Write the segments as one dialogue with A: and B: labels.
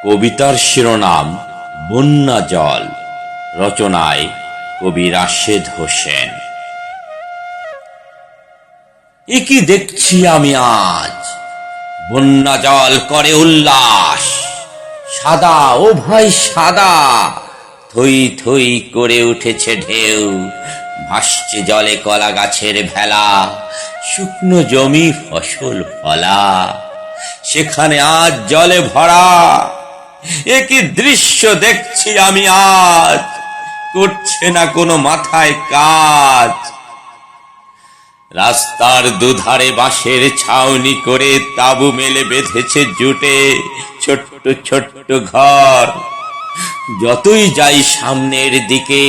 A: কবিতার শিরোনাম বন্যা জল, রচনায় কবি রাশেদ হোসেন। কি দেখছি আমি আজ, বন্যা জল করে উল্লাস, সাদা ও ভাই সাদা, থই থই করে উঠেছে ঢেউ, ভাসছে জলে কলা গাছের ভেলা, শুকনো জমি ফসল ফলা, সেখানে আজ জলে ভরা। কি দৃশ্য দেখছি আমি আজ, করছে না কোনো মাথায় কাজ। রাস্তার দুধারে বাঁশের ছাউনি করে তাঁবু মেলে বেঁধেছে জুটে ছোট্ট ছোট্ট ঘর। যতই যাই সামনের দিকে,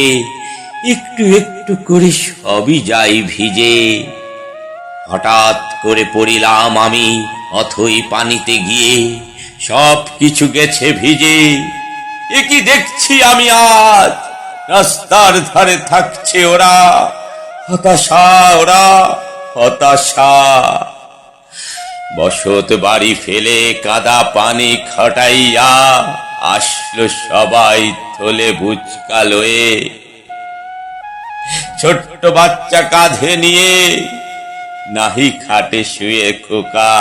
A: একটু একটু করে সবই যাই ভিজে। হঠাৎ করে পড়িলাম আমি অথই পানিতে গিয়ে, সব কিছু গেছে ভিজে। কি দেখছি আমি আজ, রাস্তার ধারে থাকছে ওরা, হতাশা ওরা হতাশা। বসত বাড়ি ফেলে কাদা পানি খটাইয়া, আসলো সবাই থলে বুচকা লয়ে। ছোট্ট বাচ্চা কাঁধে নিয়ে, নাহি খাটে শুয়ে খোকা,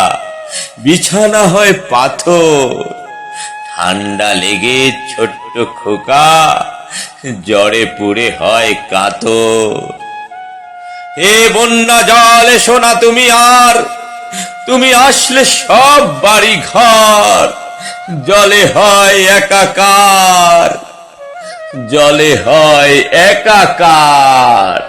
A: বিছানা হয় পাথর। ঠান্ডা লেগে ছোট্ট খোকা, জ্বরে পুড়ে হয় কাতর। হে বন্যা জল এসো না তুমি আর, তুমি আসলে সব বাড়ি ঘর জলে হয় একাকার, জলে হয় একাকার।